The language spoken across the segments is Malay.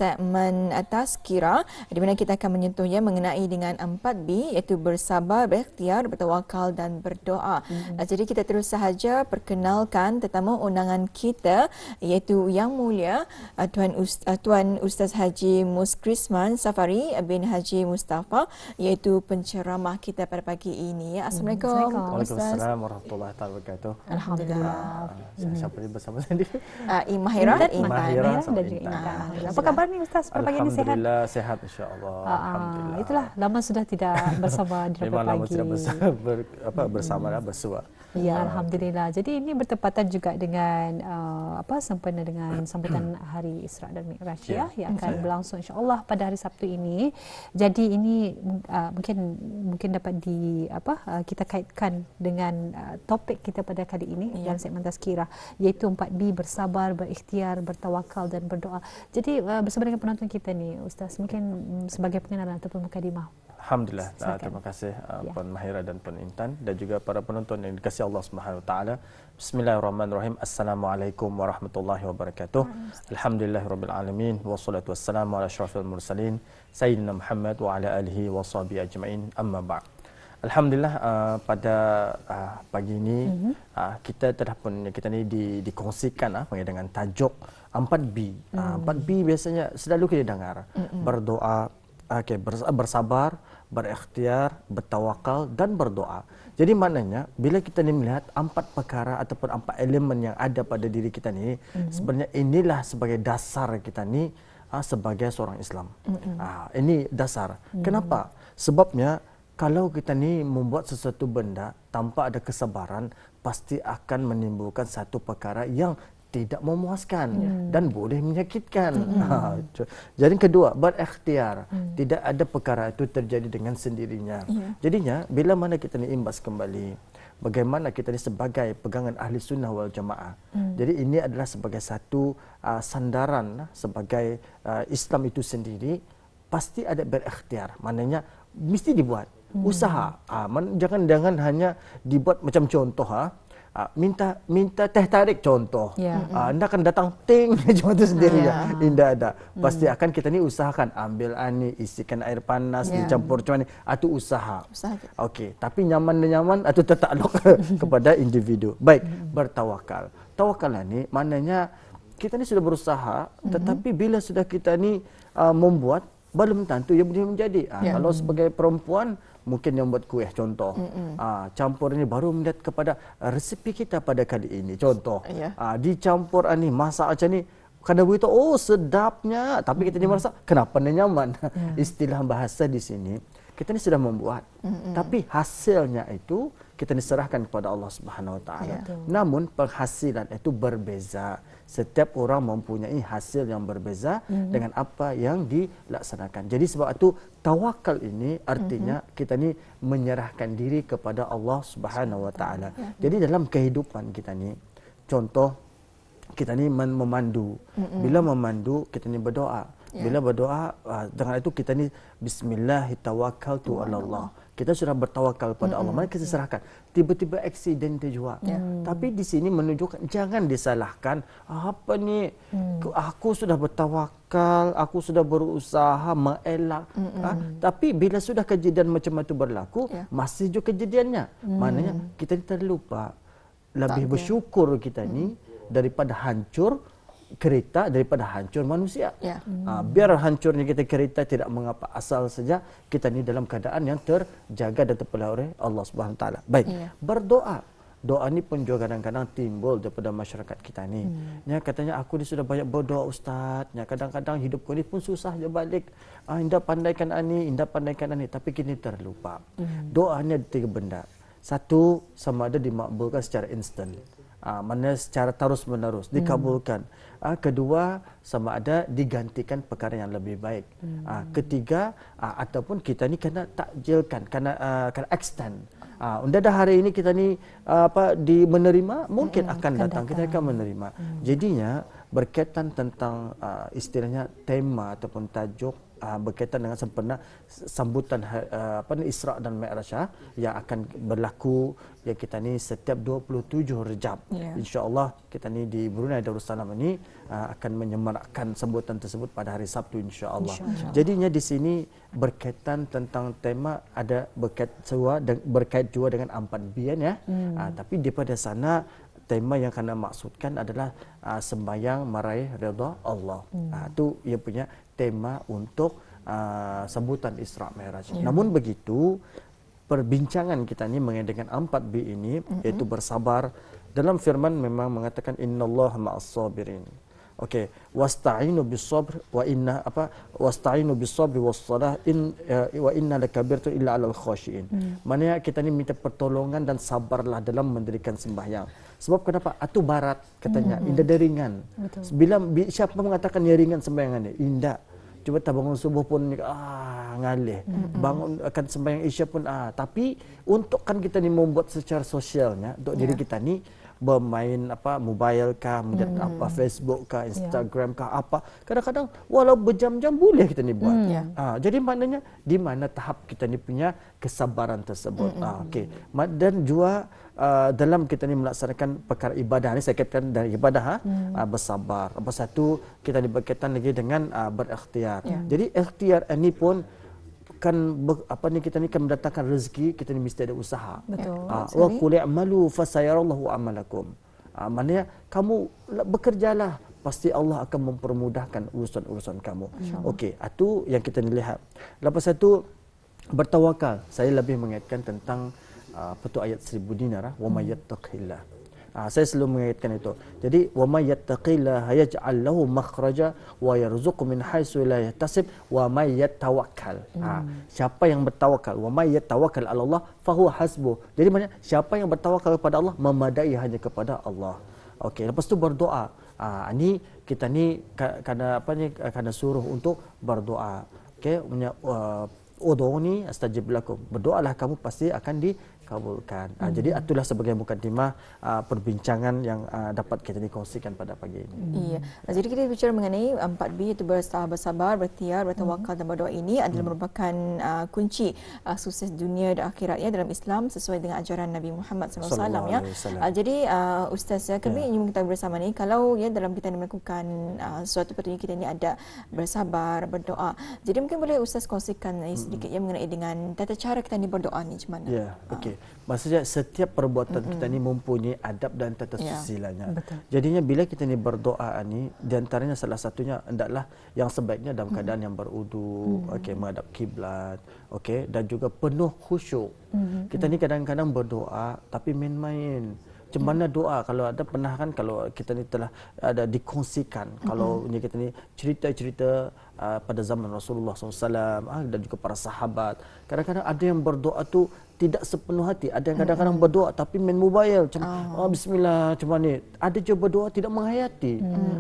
segmen Tazkirah di mana kita akan menyentuhnya mengenai dengan 4B iaitu bersabar, berikhtiar, bertawakal dan berdoa. Jadi kita terus sahaja perkenalkan tetamu undangan kita iaitu Yang Mulia Tuan Ustaz Haji Muskrisman Safari bin Haji Mustafa iaitu penceramah kita pada pagi ini. Assalamualaikum Ustaz. Waalaikumsalam warahmatullahi wabarakatuh. Alhamdulillah. Siapa ni bersama saya? Mahira, Mahira dan juga Intan. Apa khabar ni Ustaz? Pagi ini sehat? Alhamdulillah sehat insya-Allah. Alhamdulillah. Itulah lama sudah tidak bersama di Memang lama pagi. tidak bersama bersua. Ya, alhamdulillah. Jadi ini bertepatan juga dengan sempena dengan sambutan Hari Isra dan Mikraj yang akan berlangsung insya-Allah pada hari Sabtu ini. Jadi ini mungkin dapat kita kaitkan dengan topik kita pada kali ini dalam segmen Tazkirah iaitu 4B, bersabar, berikhtiar, bertawakal dan berdoa. Jadi bersama dengan penonton kita ni Ustaz, mungkin sebagai pengenalan ataupun mukadimah. Alhamdulillah. Terima kasih Puan Mahira dan Puan Intan dan juga para penonton yang dikasihi Allah Subhanahu wa taala. Bismillahirrahmanirrahim. Assalamualaikum warahmatullahi wabarakatuh. Alhamdulillahirabbil alamin wassalatu wassalamu ala asyrafil mursalin sayyidina Muhammad wa ala alihi washabihi ajmain. Amma ba'd. Alhamdulillah pada pagi ini kita ni dikongsikan dengan tajuk 4B. 4B biasanya selalu kita dengar. Berdoa, bersabar, berikhtiar, bertawakal dan berdoa. Jadi maknanya bila kita ni melihat 4 perkara ataupun 4 elemen yang ada pada diri kita ni, sebenarnya inilah sebagai dasar kita ni sebagai seorang Islam. Ini dasar. Kenapa? Sebabnya kalau kita ni membuat sesuatu benda tanpa ada kesabaran, pasti akan menimbulkan satu perkara yang tidak memuaskan dan boleh menyakitkan. Jadi kedua, berikhtiar. Tidak ada perkara itu terjadi dengan sendirinya. Jadinya bila mana kita ni imbas kembali bagaimana kita ni sebagai pegangan ahli sunnah wal jamaah. Jadi ini adalah sebagai satu sandaran sebagai Islam itu sendiri pasti ada berikhtiar. Maknanya mesti dibuat usaha. Jangan hanya dibuat macam contoh minta teh tarik contoh. Anda akan datang ting cuma itu sendiri Tidak ada. Pasti akan kita ni usahakan ambil ni isikan air panas dicampur macam ni. Itu usaha. Okey, tapi nyaman itu tertakluk kepada individu. Baik, bertawakal. Tawakal ni maknanya kita ni sudah berusaha tetapi bila sudah kita ni membuat belum tentu ia boleh menjadi. Kalau sebagai perempuan mungkin yang buat kuih contoh. Campur ini baru melihat kepada resepi kita pada kali ini contoh. Dicampur ni masak macam ni kadang beritahu sedapnya tapi kita ni merasa kenapa ni nyaman. Istilah bahasa di sini kita ni sudah membuat tapi hasilnya itu kita ni serahkan kepada Allah Subhanahu wa taala. Namun penghasilan itu berbeza. Setiap orang mempunyai hasil yang berbeza dengan apa yang dilaksanakan. Jadi sebab itu tawakal ini artinya kita ni menyerahkan diri kepada Allah Subhanahu wa taala. Jadi dalam kehidupan kita ni contoh kita ni memandu. Bila memandu kita ni berdoa. Bila berdoa dengan itu kita ni bismillahirrahmanirrahim Allah. Kita sudah bertawakal pada Allah. Mari kita serahkan. Tiba-tiba aksiden terjua. Tapi di sini menunjukkan jangan disalahkan. Apa ni? Aku sudah bertawakal, aku sudah berusaha mengelak. Tapi bila sudah kejadian macam itu berlaku, masih juga kejadiannya. Maknanya kita terlupa. Lebih bersyukur kita ni daripada hancur kereta daripada hancur manusia. Biar hancurnya kita kereta tidak mengapa, asal saja kita ni dalam keadaan yang terjaga dan terpelihara oleh Allah Subhanahu wa taala. Baik, berdoa. Doa ni pun juga kadang-kadang timbul daripada masyarakat kita ni. Katanya aku ni sudah banyak berdoa ustaz. Kadang-kadang hidupku ni pun susah je balik. Indah pandaikan ani, tapi kini terlupa. Doa ni ada 3 benda. Satu, sama ada dimakbulkan secara instan. Mana secara terus-menerus dikabulkan. Kedua, sama ada digantikan perkara yang lebih baik. Ketiga, ataupun kita ni kena takjilkan, kena extend. Dah hari ini kita ni menerima, mungkin akan datang kita akan menerima. Jadinya berkaitan tentang istilahnya tema ataupun tajuk berkaitan dengan sempena sambutan Isra' dan Mi'raj yang akan berlaku yang kita ni setiap 27 Rejab. InsyaAllah kita ni di Brunei Darussalam ini akan menyemarakkan sambutan tersebut pada hari Sabtu insyaAllah. Jadinya di sini berkaitan tentang tema ada berkait juga dengan 4 bian ya. Tapi daripada sana tema yang kena maksudkan adalah sembahyang meraih redha Allah. Itu ia punya tema untuk sambutan Isra' Mi'raj. Namun begitu, perbincangan kita ni mengenai dengan 4B ini, iaitu bersabar. Dalam firman memang mengatakan innallaha ma'as sabirin. Okey, wasta'inu bis-sabr wasta'inu bis-sabri was-salah wa inna lakabiratu illa 'alal khashiin. Maknanya kita ni minta pertolongan dan sabarlah dalam mendirikan sembahyang. Sebab kenapa? Atu barat katanya, indah dan ringan. Bila siapa mengatakan yang ringan sembayangan ni? Indah. Cuba tak bangun subuh pun ngalih. Bangun akan sembahyang Isya pun tapi untuk kan kita ni membuat secara sosialnya untuk diri kita ni bermain mobile kah, kemudian Facebook kah, Instagram kah, apa. Kadang-kadang walau berjam-jam boleh kita ni buat. Jadi maknanya di mana tahap kita ni punya kesabaran tersebut. Okey. Dan juga dalam kita ni melaksanakan perkara ibadah ni, saya kaitkan dari ibadah bersabar. Apa satu kita berkaitan lagi dengan berikhtiar. Jadi ikhtiar ini pun kan kita ni kan mendatangkan rezeki, kita ni mesti ada usaha. Betul. Wa qul i'malu fasayarallahu amalakum. Maknanya kamu bekerjalah, pasti Allah akan mempermudahkan urusan-urusan kamu. Okey, itu yang kita lihat. Lepas itu bertawakal. Saya lebih mengaitkan tentang ayat 1000 dinar, wa may yattaqillah. Saya selalu mengaitkan itu. Jadi wa may yattaqillaha yaj'al lahu makhraja wa yarzuqhu min haitsu la yahtasib wa may yatawakkal. Siapa yang bertawakal, wa may yatawakkal 'ala Allah fa huwa hasbuh. Jadi maknanya siapa yang bertawakal kepada Allah memadai hanya kepada Allah. Okey, lepas tu berdoa. Ini kita ni kena suruh untuk berdoa. Okey, udhuni astajib lakum. Berdoalah kamu pasti akan dikabulkan. Jadi itulah sebagai mukadimah perbincangan yang dapat kita dikongsikan pada pagi ini. Iya. Jadi kita bicara mengenai 4B, itu bersabar, berikhtiar, bertawakal dan berdoa. Ini adalah merupakan kunci sukses dunia dan akhirat dalam Islam sesuai dengan ajaran Nabi Muhammad SAW ya. Jadi Ustaz, kami ingin mengetahui bersama ni, kalau dalam kita melakukan sesuatu, patutnya kita ni ada bersabar, berdoa. Jadi mungkin boleh Ustaz kongsikan sedikit mengenai dengan tata cara kita ni berdoa ni macam mana? Ya, okey. Maksudnya setiap perbuatan kita ni mempunyai adab dan tata susilanya. Jadinya bila kita ni berdoa ni, di antaranya salah satunya hendaklah yang sebaiknya dalam keadaan yang berudu, okey, menghadap kiblat, okey, dan juga penuh khusyuk. Kita ni kadang-kadang berdoa tapi main-main. Macam mana doa? Kalau ada pernah kan, kalau kita ni telah ada dikongsikan, kalau kita ni cerita-cerita pada zaman Rasulullah SAW dan juga para sahabat, kadang-kadang ada yang berdoa tu tidak sepenuh hati. Ada yang kadang-kadang berdoa tapi main mobile macam bismillah macam ni. Ada juga berdoa tidak menghayati.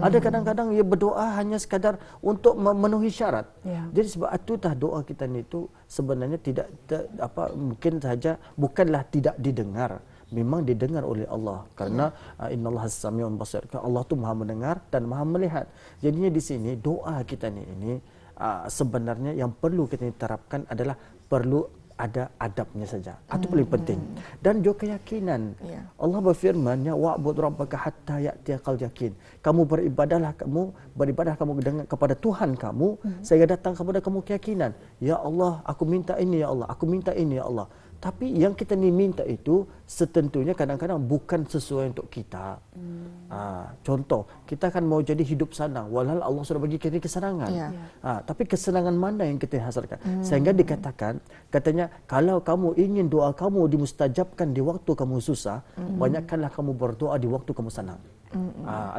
Ada kadang-kadang ia berdoa hanya sekadar untuk memenuhi syarat. Jadi sebab itu doa kita ni tu sebenarnya tidak mungkin saja bukanlah tidak didengar. Memang didengar oleh Allah karena innallaha as-sami'un basir. Allah tu Maha mendengar dan Maha melihat. Jadinya di sini doa kita ini sebenarnya yang perlu kita terapkan adalah perlu ada adabnya saja. Itu paling penting. Dan juga keyakinan. Allah berfirman, "Ya wa'bud rabbaka hatta ya'tiyakal yakin." Kamu beribadahlah kamu dengan kepada Tuhan kamu sehingga datang kepada kamu keyakinan. Ya Allah, aku minta ini ya Allah, aku minta ini ya Allah. Tapi yang kita ni minta itu setentunya kadang-kadang bukan sesuai untuk kita. Contoh, kita kan mau jadi hidup senang, walhal Allah sudah bagi kita kesenangan. Tapi kesenangan mana yang kita hasilkan? Sehingga dikatakan, katanya kalau kamu ingin doa kamu dimustajabkan di waktu kamu susah, banyakkanlah kamu berdoa di waktu kamu senang.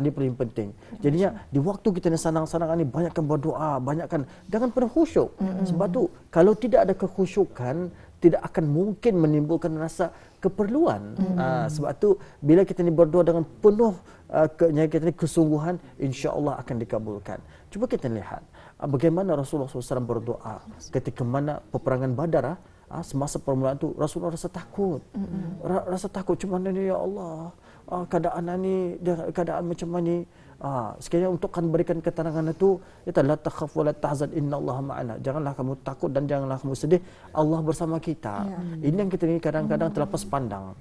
Ini paling penting. Jadinya di waktu kita ni senang-senang ni banyakkan berdoa, banyakkan, jangan pernah khusyuk. Sebab tu kalau tidak ada kekhusyukan, tidak akan mungkin menimbulkan rasa keperluan. Sebab tu bila kita ni berdoa dengan penuh kesungguhan, insya-Allah akan dikabulkan. Cuba kita lihat bagaimana Rasulullah SAW berdoa ketika mana peperangan Badar. Semasa permulaan tu Rasulullah rasa takut. Rasa takut, macam mana ni ya Allah? Keadaan ni, keadaan macam ni. Sekiranya untuk kan berikan keterangan itu, la takhaf wa la tahzan innallaha ma'ana. Janganlah kamu takut dan janganlah kamu sedih, Allah bersama kita. Ini yang kita ni kadang-kadang terlepas pandang.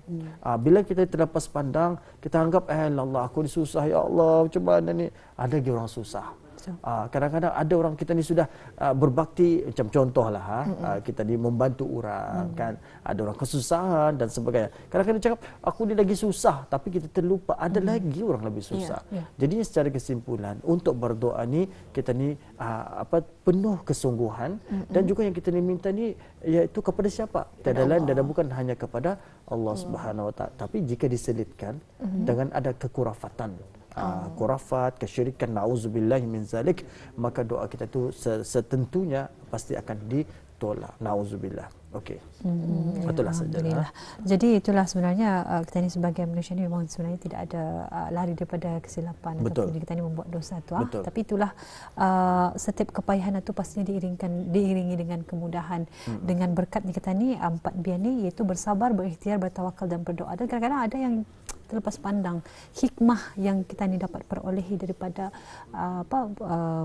Bila kita terlepas pandang, kita anggap Allah aku ni susah ya Allah, macam mana ni? Ada lagi orang susah. Kadang-kadang ada orang kita ni sudah berbakti, macam contohlah kita ni membantu orang, kan ada orang kesusahan dan sebagainya. Kadang-kadang cakap aku ni lagi susah, tapi kita terlupa ada lagi orang lebih susah. Jadi secara kesimpulan untuk berdoa ni kita ni penuh kesungguhan, dan juga yang kita ni minta ni iaitu kepada siapa? Tiada lain dan bukan hanya kepada Allah Subhanahu Wa Taala, tapi jika diselitkan dengan ada kekurafatan, kurafat, kesyirikan, na'udzubillahi min zalik, maka doa kita tu setentunya pasti akan ditolak. Na'udzubillah. Okey. Itulah sajalah. Jadi itulah sebenarnya kita ni sebagai manusia ni memang sebenarnya tidak ada lari daripada kesilapan. Betul. Ataupun kita ni membuat dosa tu. Tapi itulah setiap kepayahan itu pastinya diiringi dengan kemudahan. Dengan berkatnya kita ni 4 biar ni, iaitu bersabar, berikhtiar, bertawakal dan berdoa. Dan kadang-kadang ada yang terlepas pandang hikmah yang kita ni dapat perolehi daripada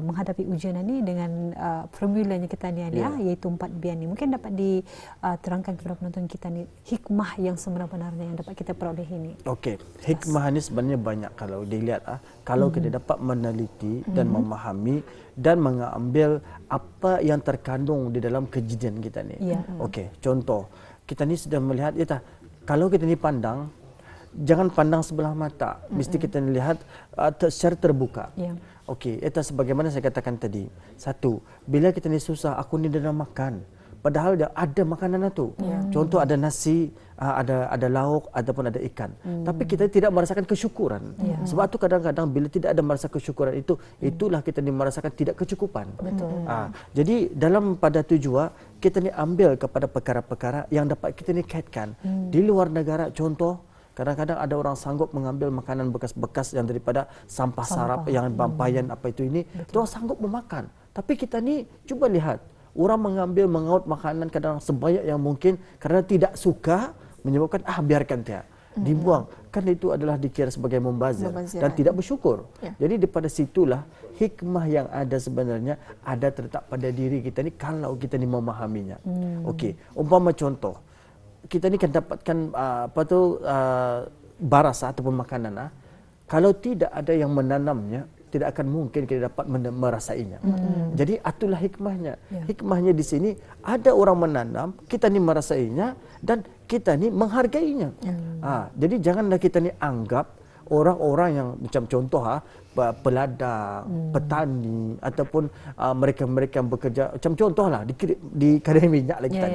menghadapi ujian ini dengan formulanya kita ni iaitu 4 biar ni. Mungkin dapat diterangkan kepada penonton kita ni hikmah yang sebenar-benarnya yang dapat kita perolehi ini. Okey, hikmah ni sebenarnya banyak kalau dilihat kalau kita dapat meneliti dan memahami dan mengambil apa yang terkandung di dalam kejadian kita ni. Okey, contoh kita ni sudah melihat kalau kita ni pandang, jangan pandang sebelah mata. Mesti kita lihat secara terbuka. Okey, itu sebagaimana saya katakan tadi. Satu, bila kita ni susah, aku ni dah makan. Padahal dia ada makanan itu. Contoh ada nasi, ada lauk ataupun ada ikan. Tapi kita tidak merasakan kesyukuran. Sebab tu kadang-kadang bila tidak ada merasa kesyukuran itu, itulah kita ni merasakan tidak kecukupan. Jadi dalam pada tujuan kita ni ambil kepada perkara-perkara yang dapat kita ni kaitkan. Di luar negara, contoh kadang-kadang ada orang sanggup mengambil makanan bekas-bekas yang daripada sampah sarap yang bampayan apa itu ini, orang sanggup memakan. Tapi kita ni cuba lihat, orang mengaut makanan kadang sebanyak yang mungkin kerana tidak suka, menyebabkan biarkan dia dibuang. Kan itu adalah dikira sebagai membazir dan tidak bersyukur. Jadi daripada situlah hikmah yang ada sebenarnya ada terletak pada diri kita ni kalau kita ni memahaminya. Okey, umpama contoh, kita ni kan dapatkan baras ataupun makanan, kalau tidak ada yang menanamnya, tidak akan mungkin kita dapat merasainya. Jadi itulah hikmahnya. Hikmahnya di sini ada orang menanam, kita ni merasainya dan kita ni menghargainya. Jadi janganlah kita ni anggap orang-orang yang macam contoh peladang, petani ataupun mereka-mereka yang bekerja, macam contohlah di kedai minyak lah kita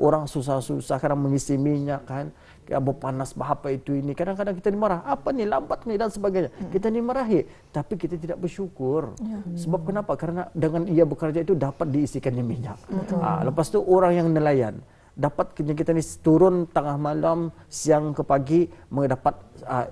orang susah-susah kadang mengisi minyak kan, berpanas apa itu ini, kadang-kadang kita ni marah, apa ni lambat ni dan sebagainya. Kita ni marahi, tapi kita tidak bersyukur. Sebab kenapa? Karena dengan ia bekerja itu dapat diisikannya minyak. Lepas tu orang yang nelayan dapat kita ni turun tengah malam, siang ke pagi mendapat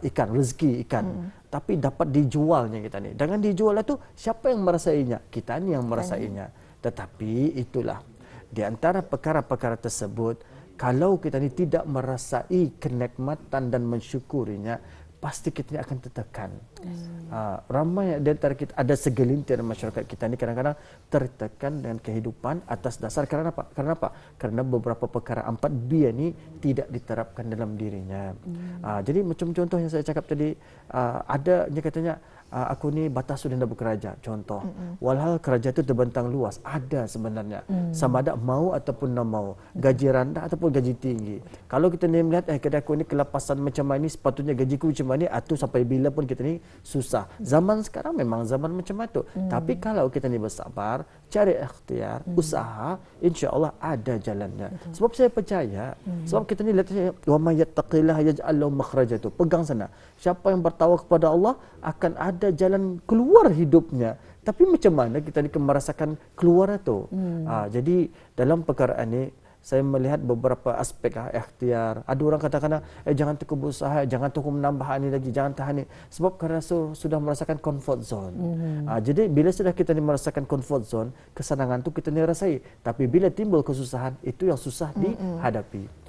ikan, rezeki ikan. Tapi dapat dijualnya kita ni. Dengan dijual itu siapa yang merasainya? Kita ni yang merasainya. Tetapi itulah di antara perkara-perkara tersebut, kalau kita ni tidak merasai kenikmatan dan mensyukurinya, pasti kita ni akan tertekan. Ramai di antara kita, ada segelintir masyarakat kita ni kadang-kadang tertekan dengan kehidupan atas dasar kerana apa? Kerana beberapa perkara 4B ni tidak diterapkan dalam dirinya. Jadi macam contoh yang saya cakap tadi, ada dia katanya aku ni batas sudah hendak bekerja, contoh. Walhal kerja itu terbentang luas, ada sebenarnya. Sama ada mau ataupun tak mau, gaji rendah ataupun gaji tinggi. Kalau kita ni melihat kedai aku ni kelapasan macam ini, sepatutnya gajiku macam ni, itu sampai bila pun kita ni susah. Zaman sekarang memang zaman macam itu. Tapi kalau kita ni bersabar, cari ikhtiar, usaha, insya-Allah ada jalannya. Sebab saya percaya, sebab kita ni lihat wa may yattaqillaha yaj'al lahu makhraja, tu pegang sana. Siapa yang bertawakal kepada Allah akan ada jalan keluar hidupnya. Tapi macam mana kita ni merasakan keluar itu? Jadi dalam perkara ini saya melihat beberapa aspek ikhtiar. Ada orang katakan jangan tekub usaha, jangan tekub menambah ini lagi, jangan tahan ini. Sebab kerana sudah merasakan comfort zone. Jadi bila sudah kita ni merasakan comfort zone, kesenangan tu kita ni rasai. Tapi bila timbul kesusahan, itu yang susah dihadapi.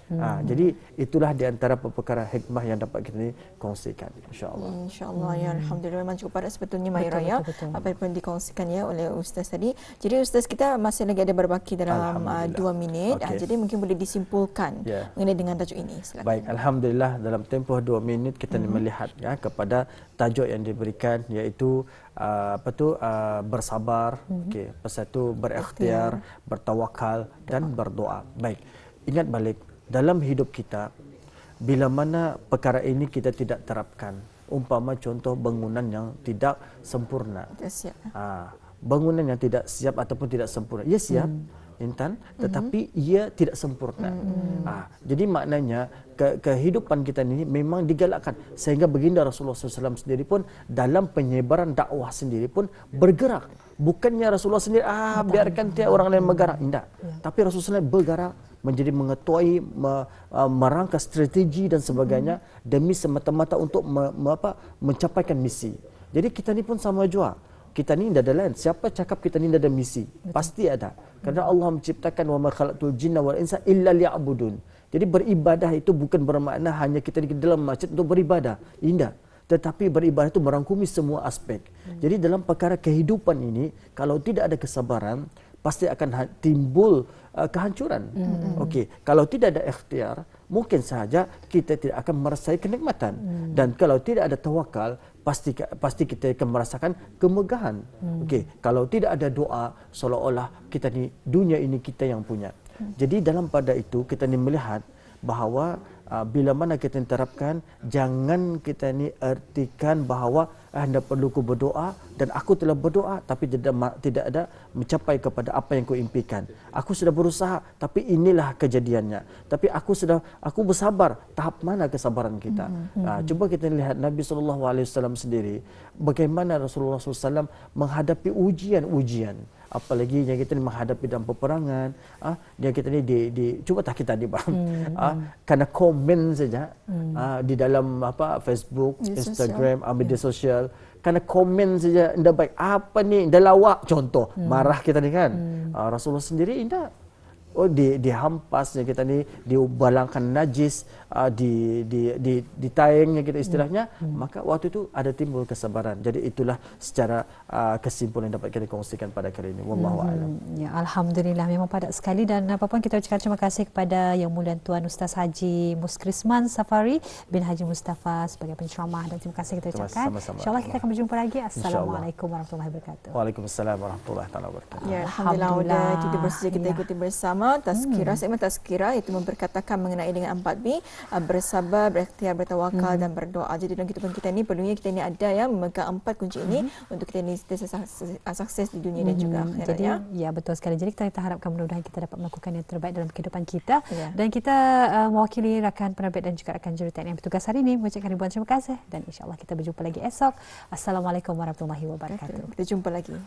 Jadi itulah di antara perkara hikmah yang dapat kita ni kongsikan, insya-Allah. Insya-Allah ya, alhamdulillah memang cukup padat sebetulnya Mahira ya. Apa yang dikongsikan ya oleh ustaz tadi. Jadi ustaz, kita masih lagi ada berbaki dalam 2 minit. Jadi mungkin boleh disimpulkan mengenai dengan tajuk ini. Silakan. Baik, alhamdulillah dalam tempoh 2 minit kita melihat ya kepada tajuk yang diberikan, iaitu bersabar, lepas itu berikhtiar, bertawakal dan berdoa. Baik. Ingat balik dalam hidup kita, bila mana perkara ini kita tidak terapkan, umpama contoh bangunan yang tidak sempurna, bangunan yang tidak siap ataupun tidak sempurna, ia siap Intan, tetapi ia tidak sempurna. Jadi maknanya kehidupan kita ini memang digalakkan, sehingga baginda Rasulullah SAW sendiri pun dalam penyebaran dakwah sendiri pun bergerak. Bukannya Rasulullah sendiri biarkan tiap orang lain bergerak, tidak. Tapi Rasulullah bergerak menjadi mengetuai, merangka strategi dan sebagainya demi semata-mata untuk mencapaikan misi. Jadi kita ni pun sama juga. Kita ni tidak ada lain. Siapa cakap kita ni tidak ada misi? Pasti ada. Kerana Allah menciptakan wa ma khalaqtul jinna wal insa illa liya'budun. Jadi beribadah itu bukan bermakna hanya kita di dalam masjid untuk beribadah. Tidak. Tetapi beribadah itu merangkumi semua aspek. Jadi dalam perkara kehidupan ini, kalau tidak ada kesabaran, pasti akan timbul kehancuran. Kalau tidak ada ikhtiar, mungkin sahaja kita tidak akan merasai kenikmatan. Dan kalau tidak ada tawakal, pasti kita akan merasakan kemegahan. Kalau tidak ada doa, seolah-olah kita ni dunia ini kita yang punya. Jadi dalam pada itu kita ni melihat bahawa bila mana kita terapkan, jangan kita ni artikan bahawa anda perlu ku berdoa dan aku telah berdoa tapi tidak ada mencapai kepada apa yang ku impikan. Aku sudah berusaha tapi inilah kejadiannya. Tapi aku bersabar. Tahap mana kesabaran kita? Cuba kita lihat Nabi SAW sendiri, bagaimana Rasulullah SAW menghadapi ujian-ujian. Apalagi yang kita ni menghadapi dalam peperangan, yang kita ni cuba tak kita ni bang, kerana komen saja di dalam Facebook, Instagram, media sosial, kerana komen saja tidak baik, apa ni dah lawak contoh, marah kita ni kan. Rasulullah sendiri tidak. Dihampas kita ni, dibalangkan najis, ditayangnya kita istilahnya, maka waktu itu ada timbul kesabaran. Jadi itulah secara kesimpulan yang dapat kita kongsikan pada kali ini. Wallahu a'lam. Ya, alhamdulillah memang padat sekali, dan apapun kita ucapkan terima kasih kepada Yang Mulia Tuan Ustaz Haji Muskrisman Safari bin Haji Mustafa sebagai penceramah, dan terima kasih kita ucapkan. InsyaAllah kita akan berjumpa lagi. Assalamualaikum warahmatullahi wabarakatuh. Waalaikumsalam warahmatullahi wabarakatuh. Ya, alhamdulillah kita bersedia kita ikuti bersama tazkirah, segmen tazkirah itu memperkatakan mengenai dengan 4B, bersabar, berikhtiar, bertawakal dan berdoa. Jadi dalam kehidupan kita ni perlunya kita ni ada yang memegang 4 kunci ini untuk kita ni sukses di dunia dan juga akhirat. Jadi ya betul sekali. Jadi kita harapkan mudah-mudahan kita dapat melakukan yang terbaik dalam kehidupan kita. Dan kita mewakili rakan penerbit dan juga rakan juruterjemah yang bertugas hari ini mengucapkan ribuan terima kasih, dan insya-Allah kita berjumpa lagi esok. Assalamualaikum warahmatullahi wabarakatuh. Kita jumpa lagi.